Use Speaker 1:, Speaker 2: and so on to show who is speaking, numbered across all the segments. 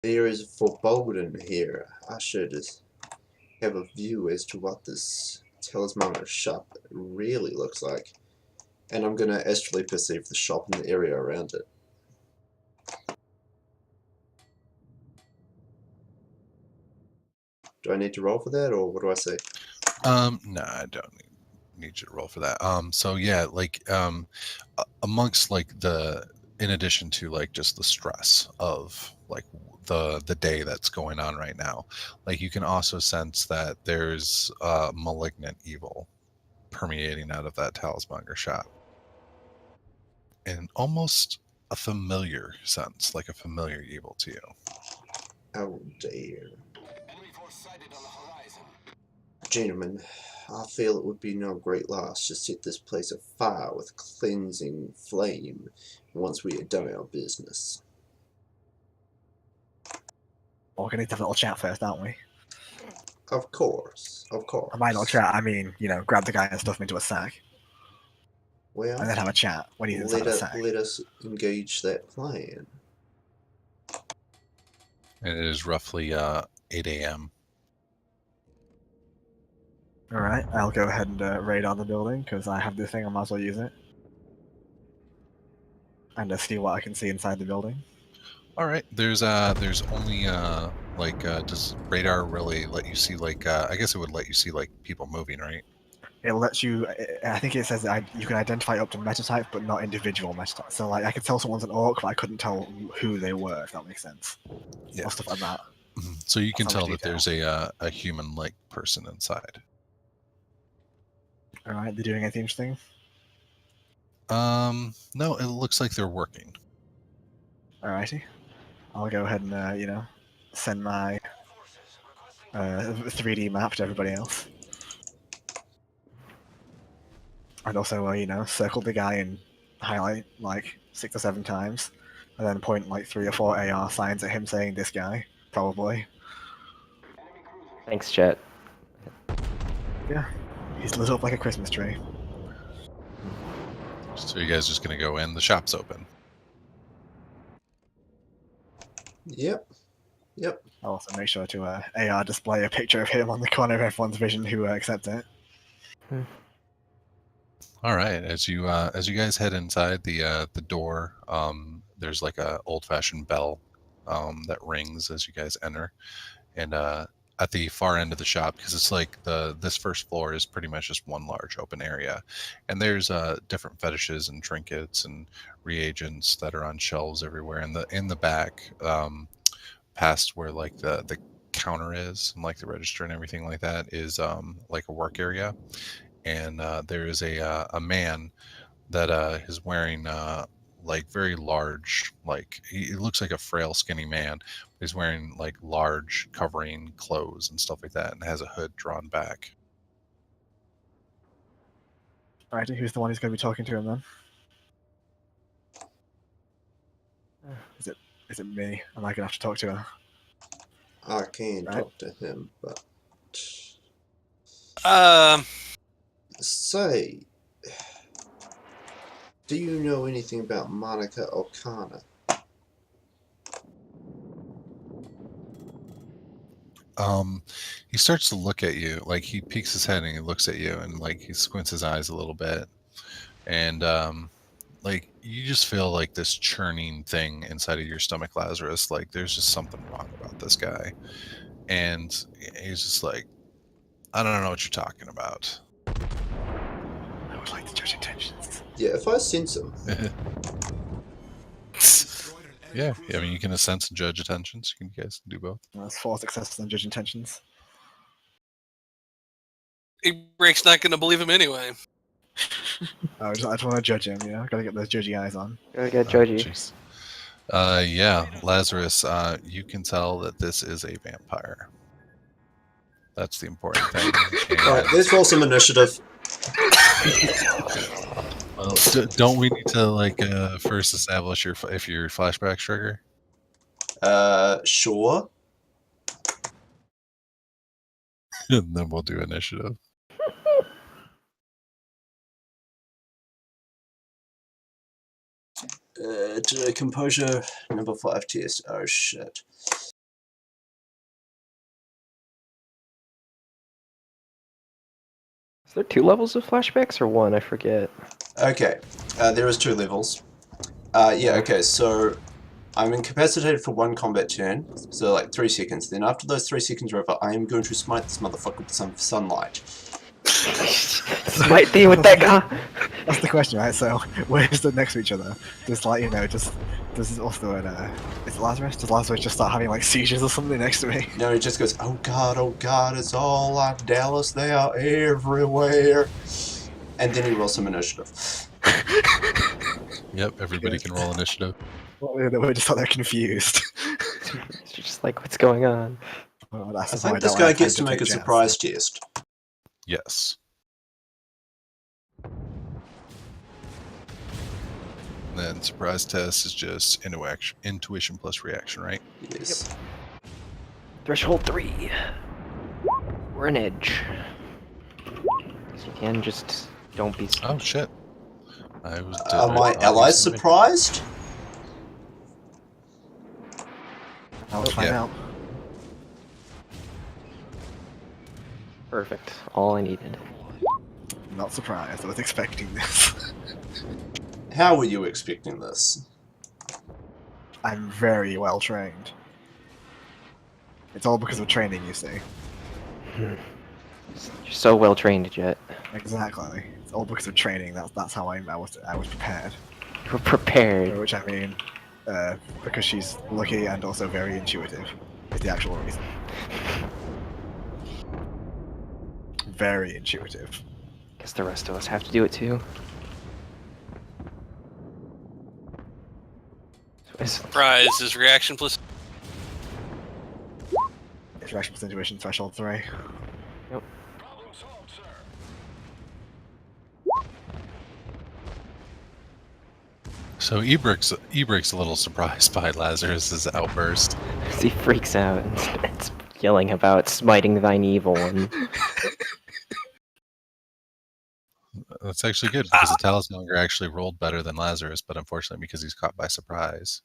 Speaker 1: There is a foreboding here. I should have a view as to what this talisman shop really looks like. And I'm going to astrally perceive the shop and the area around it. Do I need to roll for that, or what do I say?
Speaker 2: No, I don't need you to roll for that. So yeah, like amongst like in addition to like just the stress of like the day that's going on right now, like you can also sense that there's malignant evil permeating out of that talismonger shop, in almost a familiar sense, like a familiar evil to you.
Speaker 1: Oh dear. Gentlemen, I feel it would be no great loss to set this place afire with cleansing flame once we had done our business.
Speaker 3: Well, we're going to need to have a little chat first, aren't we?
Speaker 1: Of course, of course.
Speaker 3: By not chat, I mean, grab the guy and stuff him into a sack.
Speaker 1: Well,
Speaker 3: And then have a chat when he's inside the sack.
Speaker 1: Let us engage that plan.
Speaker 2: And it is roughly 8 a.m.
Speaker 3: Alright, I'll go ahead and raid on the building, because I have this thing, I might as well use it. And see what I can see inside the building.
Speaker 2: All right, there's only does radar really let you see like I guess it would let you see like people moving, right?
Speaker 3: It lets you, I think it says that you can identify up to metatypes, but not individual metatypes. So like I could tell someone's an orc, but I couldn't tell who they were, if that makes sense.
Speaker 2: Yeah.
Speaker 3: Or stuff like that.
Speaker 2: So you can tell that there's a human-like person inside.
Speaker 3: All right, they're doing anything interesting?
Speaker 2: No, it looks like they're working.
Speaker 3: Alrighty. I'll go ahead and, send my 3D map to everybody else. And also, circle the guy and highlight like 6 or 7 times. And then point like 3 or 4 AR signs at him saying this guy, probably.
Speaker 4: Thanks, chat.
Speaker 3: Yeah, he's lit up like a Christmas tree.
Speaker 2: So you guys just gonna go in? The shop's open.
Speaker 1: Yep.
Speaker 3: I'll also make sure to AR display a picture of him on the corner of everyone's vision who accepts it.
Speaker 2: All right, as you guys head inside, the door, there's like a old-fashioned bell that rings as you guys enter, and at the far end of the shop, because it's like this first floor is pretty much just one large open area, and there's different fetishes and trinkets and reagents that are on shelves everywhere. In the back, past where like the counter is and like the register and everything like that is like a work area, and there is a man that is wearing like very large, like he looks like a frail, skinny man. He's wearing like large covering clothes and stuff like that, and has a hood drawn back.
Speaker 3: Alright, who's the one who's going to be talking to him then? Is it me? Am I going to have to talk to her?
Speaker 1: I can talk to him, but... Say, do you know anything about Monica O'Connor?
Speaker 2: He starts to look at you, like he peeks his head and he looks at you, and like he squints his eyes a little bit, and like you just feel like this churning thing inside of your stomach, Lazarus. Like there's just something wrong about this guy, and he's just like, I don't know what you're talking about.
Speaker 3: I would like to judge intentions.
Speaker 1: Yeah, if I sense him.
Speaker 2: Yeah, I mean, you can sense and judge intentions. You guys can do both.
Speaker 3: That's 4 successes on judge intentions.
Speaker 5: Rick's not going to believe him anyway.
Speaker 3: I just want to judge him, Gotta get those judgy eyes on.
Speaker 4: Gotta get judgy.
Speaker 2: Yeah, Lazarus, you can tell that this is a vampire. That's the important thing.
Speaker 1: Alright, let's roll some initiative.
Speaker 2: Well, don't we need to like first establish if your flashback trigger?
Speaker 1: Sure.
Speaker 2: And then we'll do initiative.
Speaker 1: To composure number 5 test. Oh shit.
Speaker 4: there 2 levels of flashbacks or 1? I forget.
Speaker 1: Okay, there is 2 levels. Yeah, okay, so I'm incapacitated for 1 combat turn, so like 3 seconds. Then after those 3 seconds are over, I am going to smite this motherfucker with some sunlight.
Speaker 4: Smite thee with that guy.
Speaker 3: That's the question, right? So, where is the next to each other? Just like, you know, just does what's the word? Is it Lazarus? Does Lazarus just start having like seizures or something next to me?
Speaker 1: No, he just goes, oh god, it's all like Dallas, they are everywhere. And then he rolls some initiative.
Speaker 2: Yep, everybody can roll initiative.
Speaker 3: Well, we're just like they're confused.
Speaker 4: It's just like, what's going on?
Speaker 3: Well,
Speaker 1: I
Speaker 3: that's why
Speaker 1: think this
Speaker 3: don't
Speaker 1: guy
Speaker 3: have time
Speaker 1: gets to make
Speaker 3: take
Speaker 1: a
Speaker 3: jabs.
Speaker 1: surprise test.
Speaker 2: Yes. Then surprise test is just intuition plus reaction, right?
Speaker 1: Yes.
Speaker 4: Threshold 3. We're an edge. So you can just don't be.
Speaker 2: Oh shit! I was.
Speaker 1: Are my
Speaker 2: thought he
Speaker 1: allies
Speaker 2: was gonna make-
Speaker 1: surprised?
Speaker 3: Now let's find
Speaker 2: Yeah.
Speaker 3: out.
Speaker 4: Perfect. All I needed.
Speaker 3: Not surprised. I was expecting this.
Speaker 1: How were you expecting this?
Speaker 3: I'm very well trained. It's all because of training, you see.
Speaker 4: You're so well trained, Jet.
Speaker 3: Exactly. It's all because of training. That's how I was prepared.
Speaker 4: You were prepared.
Speaker 3: By which I mean, because she's lucky and also very intuitive. Is the actual reason. Very intuitive.
Speaker 4: Guess the rest of us have to do it too.
Speaker 5: Surprise is reaction plus.
Speaker 3: It's reaction plus intuition threshold 3.
Speaker 4: Yep.
Speaker 2: So Ebrick's a little surprised by Lazarus's outburst.
Speaker 4: He freaks out and starts yelling about smiting thine evil one.
Speaker 2: That's actually good because the Talismonger actually rolled better than Lazarus, but unfortunately because he's caught by surprise,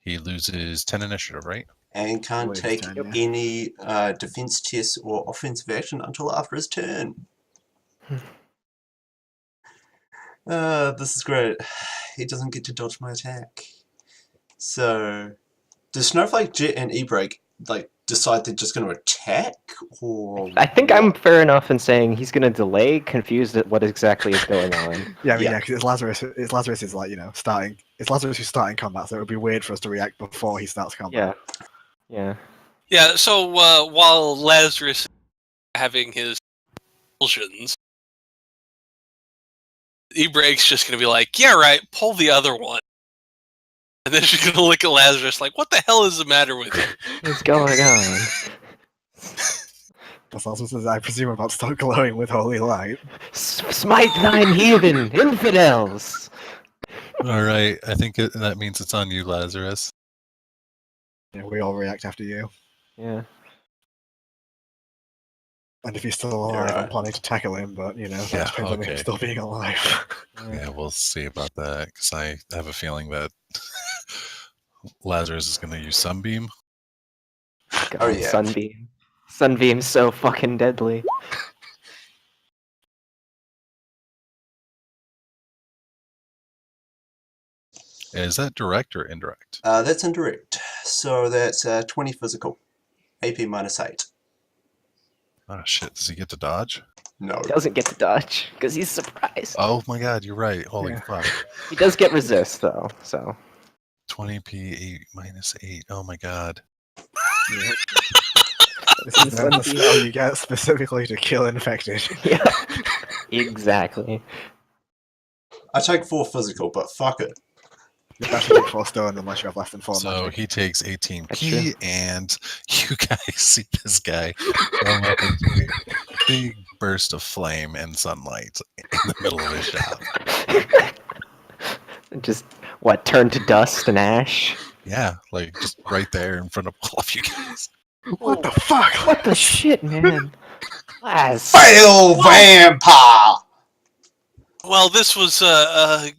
Speaker 2: he loses 10 initiative, right?
Speaker 1: And can't
Speaker 3: Wait,
Speaker 1: take
Speaker 3: turn, yeah.
Speaker 1: any defense tests or offensive action until after his turn. This is great. He doesn't get to dodge my attack. So, does Snowflake, Jet, and E-Break like decide they're just going to attack, or?
Speaker 4: I think I'm fair enough in saying he's gonna delay, confused at what exactly is going on.
Speaker 3: Yeah, I mean,
Speaker 1: Yeah.
Speaker 3: yeah, because it's Lazarus. It's Lazarus is like, you know, starting. It's Lazarus who's starting combat, so it would be weird for us to react before he starts combat.
Speaker 4: Yeah.
Speaker 5: Yeah, so while Lazarus is having his illusions, E-Break's just gonna be like, yeah, right, pull the other one. And then she's gonna look at Lazarus like, what the hell is the matter with you?
Speaker 4: What's going on?
Speaker 3: That's Lazarus is, I presume, about to start glowing with holy light.
Speaker 4: Smite thine heathen infidels!
Speaker 2: All right, I think that means it's on you, Lazarus.
Speaker 3: Yeah, we all react after you.
Speaker 4: Yeah.
Speaker 3: And if he's still alive,
Speaker 1: Yeah.
Speaker 3: I'm planning to tackle him, but, you know, that
Speaker 2: Yeah,
Speaker 3: depends on him
Speaker 2: okay.
Speaker 3: still being alive.
Speaker 2: Yeah, we'll see about that because I have a feeling that Lazarus is going to use Sunbeam.
Speaker 4: God,
Speaker 1: Oh, yeah.
Speaker 4: Sunbeam. Sunbeam's so fucking deadly.
Speaker 2: Is that direct or indirect?
Speaker 1: That's indirect. So that's 20 physical. AP minus 8.
Speaker 2: Oh shit! Does he get to dodge?
Speaker 1: No.
Speaker 4: He doesn't get to dodge, because he's surprised.
Speaker 2: Oh my god, you're right. Holy
Speaker 3: Yeah.
Speaker 2: fuck!
Speaker 4: He does get resist, though, so.
Speaker 2: 20p 8 minus 8. Oh my god.
Speaker 3: Yeah. This is the spell you get specifically to kill infected.
Speaker 4: Yeah. Exactly.
Speaker 1: I take 4 physical, but fuck it.
Speaker 3: You actually take 4 stone unless you have less than 4
Speaker 2: So
Speaker 3: magic.
Speaker 2: he takes
Speaker 4: That's
Speaker 2: 18p, and you guys see this guy going up into a big burst of flame and sunlight in the middle of his shop.
Speaker 4: Just, what, turn to dust and ash?
Speaker 2: Yeah, like just right there in front of all of you guys.
Speaker 3: What the fuck?
Speaker 4: What the shit, man? Laz.
Speaker 1: Fail vampire!
Speaker 5: Well, this was a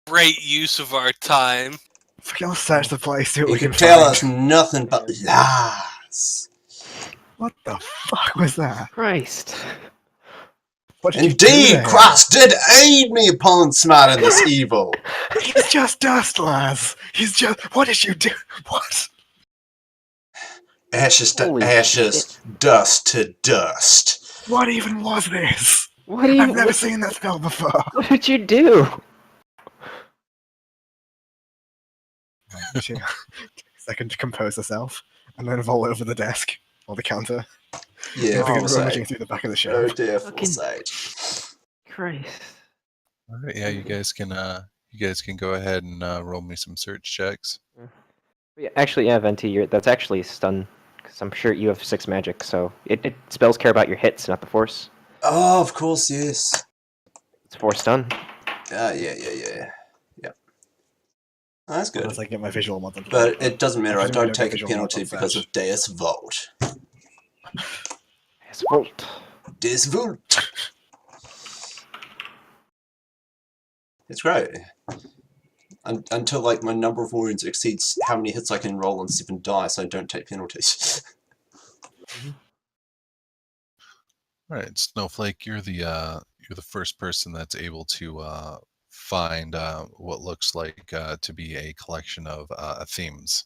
Speaker 5: great use of our time.
Speaker 3: Fucking I'll search the place, see what
Speaker 1: You
Speaker 3: we
Speaker 1: can
Speaker 3: can
Speaker 1: tell
Speaker 3: find.
Speaker 1: us nothing but lies.
Speaker 3: What the fuck was that?
Speaker 4: Christ.
Speaker 3: What did you do
Speaker 1: Indeed,
Speaker 3: to him?
Speaker 1: Christ did aid me upon smiting this evil.
Speaker 3: He's just dust, Laz. He's just. What did you do? What?
Speaker 1: Ashes to
Speaker 4: Holy
Speaker 1: ashes,
Speaker 4: shit.
Speaker 1: dust to dust.
Speaker 3: What even was this?
Speaker 4: What do you?
Speaker 3: I've never seen that spell before.
Speaker 4: What did you do?
Speaker 3: She second to compose herself, and then vault over the desk or the counter.
Speaker 1: Yeah,
Speaker 3: and begin
Speaker 1: full
Speaker 3: rummaging
Speaker 1: sage.
Speaker 3: through the back of the
Speaker 1: Oh
Speaker 3: shelf.
Speaker 1: dear, full
Speaker 4: Fucking-
Speaker 1: sage.
Speaker 4: Christ.
Speaker 2: All right, yeah, you guys can go ahead and roll me some search checks.
Speaker 4: Yeah, actually, yeah, Venti, that's actually stun, because I'm sure you have 6 magic, so spells care about your hits, not the force.
Speaker 1: Oh, of course, yes.
Speaker 4: It's 4 stun.
Speaker 1: Yeah. Oh, that's good.
Speaker 3: Unless I get my visual mod onto
Speaker 1: But
Speaker 3: that,
Speaker 1: it doesn't matter, I
Speaker 3: presumably
Speaker 1: don't take a
Speaker 3: get visual mods
Speaker 1: penalty
Speaker 3: on
Speaker 1: because
Speaker 3: Sage.
Speaker 1: of Deus Volt.
Speaker 4: Yes, Volt.
Speaker 1: Deus Volt! It's great. Until like my number of wounds exceeds how many hits I can roll on 7 dice, I don't take penalties.
Speaker 2: All right, Snowflake, you're the first person that's able to find what looks like to be a collection of themes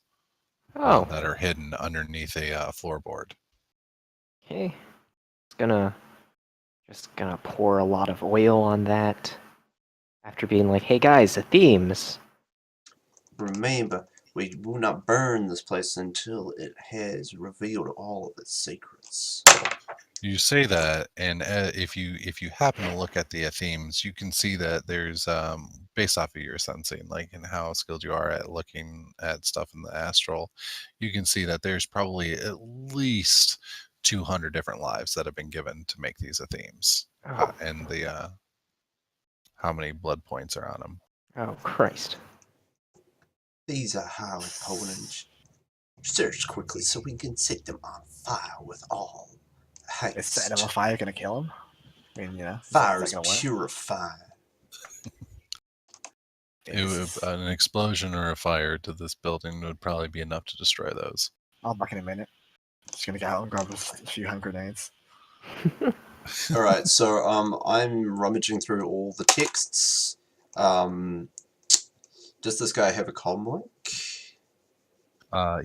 Speaker 4: Oh,
Speaker 2: that are hidden underneath a floorboard.
Speaker 4: okay. Just gonna pour a lot of oil on that. After being like, hey guys, the themes.
Speaker 1: Remember, we will not burn this place until it has revealed all of its secrets.
Speaker 2: You say that, and if you happen to look at the themes, you can see that there's based off of your sensing, like and how skilled you are at looking at stuff in the astral, you can see that there's probably at least 200 different lives that have been given to make these themes,
Speaker 4: Oh,
Speaker 2: and the how many blood points are on them.
Speaker 4: oh Christ.
Speaker 1: These are highly potent. Search quickly so we can set them on fire with all
Speaker 3: Is setting him on
Speaker 1: haste.
Speaker 3: fire gonna kill him? I mean,
Speaker 1: Fire
Speaker 3: is
Speaker 1: is
Speaker 3: that gonna work?
Speaker 1: purifying.
Speaker 2: An explosion or a fire to this building would probably be enough to destroy those.
Speaker 3: I'll be back in a minute. Just gonna get out and grab a few hand grenades.
Speaker 1: Alright, so I'm rummaging through all the texts. Does this guy have a comm link?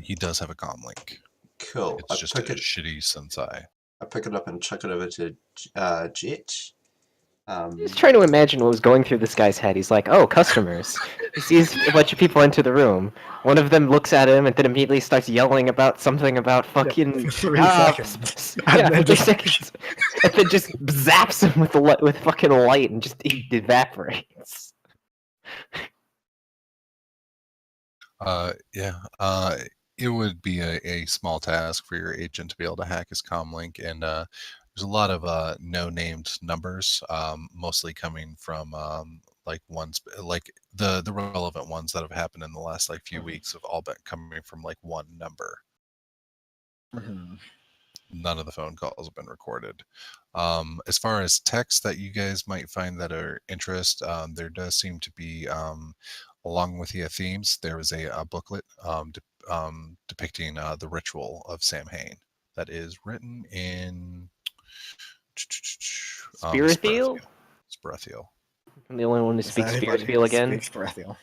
Speaker 2: He does have a comm link.
Speaker 1: Cool.
Speaker 2: It's just a shitty sensei.
Speaker 1: I pick it up and chuck it over to Jet.
Speaker 4: Just trying to imagine what was going through this guy's head. He's like, oh, customers. He sees a bunch of people enter the room. One of them looks at him and then immediately starts yelling about something about fucking...
Speaker 3: for 3 seconds.
Speaker 4: Yeah,
Speaker 3: And then
Speaker 4: for 3
Speaker 3: just-
Speaker 4: seconds. And then just zaps him with fucking light and just evaporates.
Speaker 2: It would be a small task for your agent to be able to hack his comm link, and there's a lot of no-named numbers, mostly coming from like the relevant ones that have happened in the last like few weeks have all been coming from like one number.
Speaker 3: Mhm.
Speaker 2: None of the phone calls have been recorded. As far as text that you guys might find that are interest, there does seem to be, along with the themes, there was a booklet depicting the ritual of Samhain that is written in
Speaker 4: Spirithiel?
Speaker 2: Spirithiel.
Speaker 4: I'm the only one who
Speaker 3: Is
Speaker 4: speaks
Speaker 3: there anybody
Speaker 4: Spirithiel
Speaker 3: who
Speaker 4: again.
Speaker 3: Speaks Spirithiel?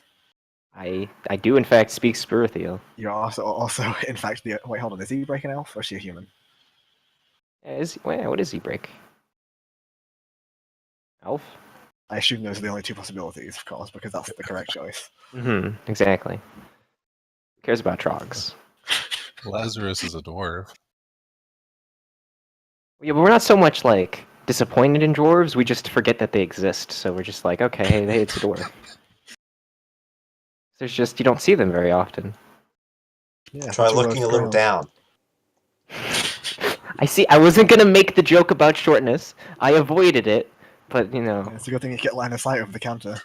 Speaker 4: I do in fact speak Spirithiel.
Speaker 3: You're also in fact the wait. Hold on. Is he breaking elf or is she a human?
Speaker 4: What is he break? Elf?
Speaker 3: I assume those are the only 2 possibilities, of course, because that's the correct choice.
Speaker 4: Mm-hmm, exactly. Who cares about trogs?
Speaker 2: Lazarus is a dwarf.
Speaker 4: Yeah, but we're not so much like disappointed in dwarves, we just forget that they exist, so we're just like, okay, hey, it's a dwarf. There's just, you don't see them very often.
Speaker 3: Yeah,
Speaker 1: Try
Speaker 3: two
Speaker 1: looking a
Speaker 3: rows
Speaker 1: little
Speaker 3: of
Speaker 1: down.
Speaker 4: I wasn't gonna make the joke about shortness. I avoided it, but you know.
Speaker 3: Yeah, it's a good thing you get line of sight over the counter.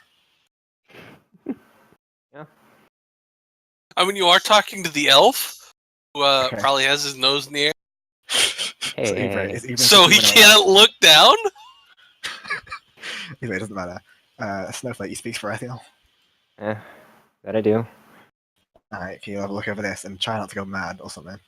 Speaker 5: I mean, you are talking to the elf, who
Speaker 3: Okay.
Speaker 5: probably has his nose in the air,
Speaker 4: Hey.
Speaker 5: so he can't look down.
Speaker 3: Anyway, it doesn't matter. Snowflake, you speak Spirithiel.
Speaker 4: That I do.
Speaker 3: Alright, can you have a look over this and try not to go mad or something?